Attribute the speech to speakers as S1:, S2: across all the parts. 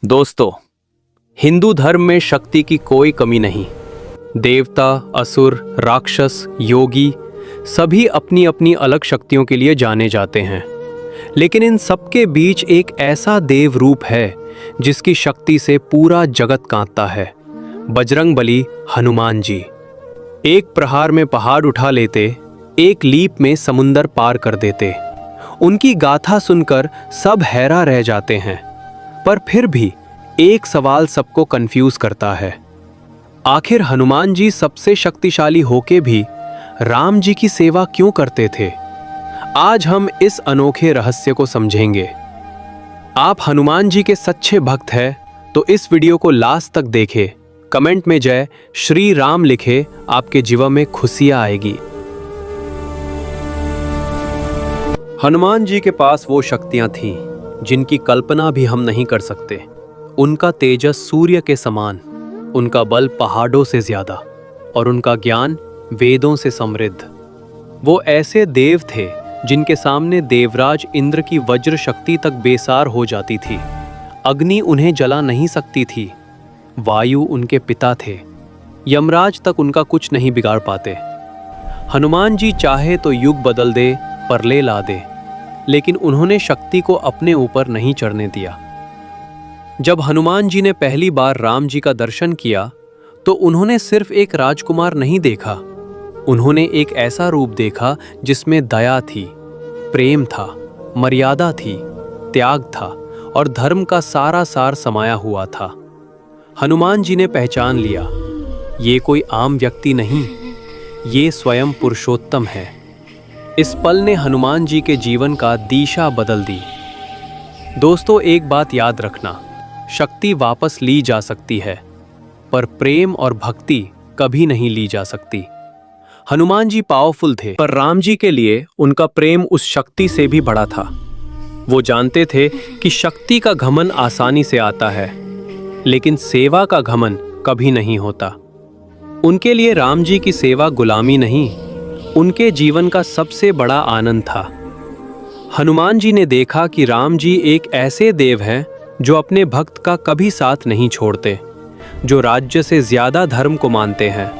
S1: दोस्तों, हिंदू धर्म में शक्ति की कोई कमी नहीं। देवता, असुर, राक्षस, योगी सभी अपनी अपनी अलग शक्तियों के लिए जाने जाते हैं। लेकिन इन सबके बीच एक ऐसा देव रूप है जिसकी शक्ति से पूरा जगत कांपता है। बजरंगबली हनुमान जी एक प्रहार में पहाड़ उठा लेते, एक लीप में समुंदर पार कर देते। उनकी गाथा सुनकर सब हैरान रह जाते हैं। पर फिर भी एक सवाल सबको कंफ्यूज करता है, आखिर हनुमान जी सबसे शक्तिशाली होके भी राम जी की सेवा क्यों करते थे? आज हम इस अनोखे रहस्य को समझेंगे। आप हनुमान जी के सच्चे भक्त हैं तो इस वीडियो को लास्ट तक देखें। कमेंट में जय श्री राम लिखे, आपके जीवन में खुशियां आएगी। हनुमान जी के पास वो शक्तियां थीं जिनकी कल्पना भी हम नहीं कर सकते। उनका तेजस सूर्य के समान, उनका बल पहाड़ों से ज्यादा और उनका ज्ञान वेदों से समृद्ध। वो ऐसे देव थे जिनके सामने देवराज इंद्र की वज्र शक्ति तक बेसार हो जाती थी। अग्नि उन्हें जला नहीं सकती थी, वायु उनके पिता थे, यमराज तक उनका कुछ नहीं बिगाड़ पाते। हनुमान जी चाहे तो युग बदल दे, प्रलय ला दे, लेकिन उन्होंने शक्ति को अपने ऊपर नहीं चढ़ने दिया। जब हनुमान जी ने पहली बार राम जी का दर्शन किया तो उन्होंने सिर्फ एक राजकुमार नहीं देखा, उन्होंने एक ऐसा रूप देखा जिसमें दया थी, प्रेम था, मर्यादा थी, त्याग था और धर्म का सारा सार समाया हुआ था। हनुमान जी ने पहचान लिया, ये कोई आम व्यक्ति नहीं, ये स्वयं पुरुषोत्तम है। इस पल ने हनुमान जी के जीवन का दिशा बदल दी। दोस्तों, एक बात याद रखना, शक्ति वापस ली जा सकती है पर प्रेम और भक्ति कभी नहीं ली जा सकती। हनुमान जी पावरफुल थे, पर राम जी के लिए उनका प्रेम उस शक्ति से भी बड़ा था। वो जानते थे कि शक्ति का घमंड आसानी से आता है, लेकिन सेवा का घमंड कभी नहीं होता। उनके लिए राम जी की सेवा गुलामी नहीं, उनके जीवन का सबसे बड़ा आनंद था। हनुमान जी ने देखा कि राम जी एक ऐसे देव हैं जो अपने भक्त का कभी साथ नहीं छोड़ते, जो राज्य से ज्यादा धर्म को मानते हैं,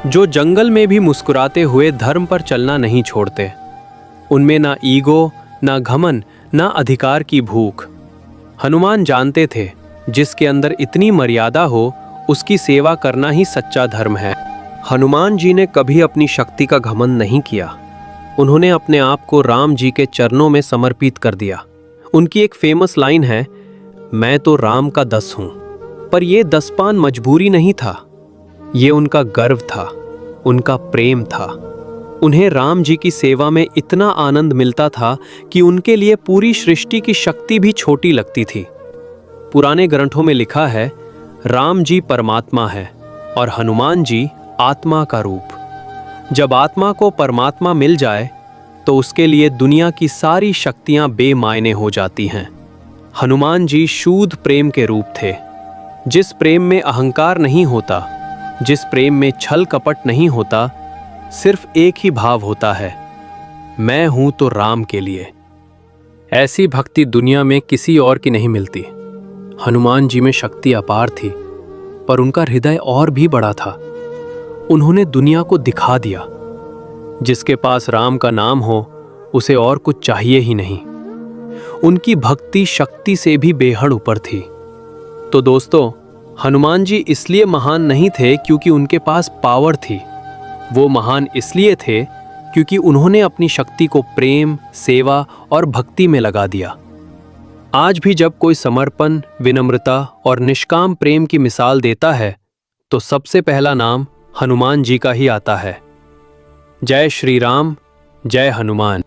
S1: जो जंगल में भी मुस्कुराते हुए धर्म पर चलना नहीं छोड़ते। उनमें ना ईगो, ना घमंड, ना अधिकार की भूख। हनुमान जानते थे जिसके अंदर इतनी मर्यादा हो उसकी सेवा करना ही सच्चा धर्म है। हनुमान जी ने कभी अपनी शक्ति का घमंड नहीं किया, उन्होंने अपने आप को राम जी के चरणों में समर्पित कर दिया। उनकी एक फेमस लाइन है, मैं तो राम का 10 हूं। पर यह 10 पान मजबूरी नहीं था, ये उनका गर्व था, उनका प्रेम था। उन्हें राम जी की सेवा में इतना आनंद मिलता था कि उनके लिए पूरी सृष्टि की शक्ति भी छोटी लगती थी। पुराने ग्रंथों में लिखा है, राम जी परमात्मा है और हनुमान जी आत्मा का रूप। जब आत्मा को परमात्मा मिल जाए तो उसके लिए दुनिया की सारी शक्तियां बेमायने हो जाती हैं। हनुमान जी शुद्ध प्रेम के रूप थे, जिस प्रेम में अहंकार नहीं होता, जिस प्रेम में छल कपट नहीं होता, सिर्फ एक ही भाव होता है, मैं हूं तो राम के लिए। ऐसी भक्ति दुनिया में किसी और की नहीं मिलती। हनुमान जी में शक्ति अपार थी, पर उनका हृदय और भी बड़ा था। उन्होंने दुनिया को दिखा दिया, जिसके पास राम का नाम हो उसे और कुछ चाहिए ही नहीं। उनकी भक्ति शक्ति से भी बेहद ऊपर थी। तो दोस्तों, हनुमान जी इसलिए महान नहीं थे क्योंकि उनके पास पावर थी, वो महान इसलिए थे क्योंकि उन्होंने अपनी शक्ति को प्रेम, सेवा और भक्ति में लगा दिया। आज भी जब कोई समर्पण, विनम्रता और निष्काम प्रेम की मिसाल देता है तो सबसे पहला नाम हनुमान जी का ही आता है। जय श्री राम, जय हनुमान।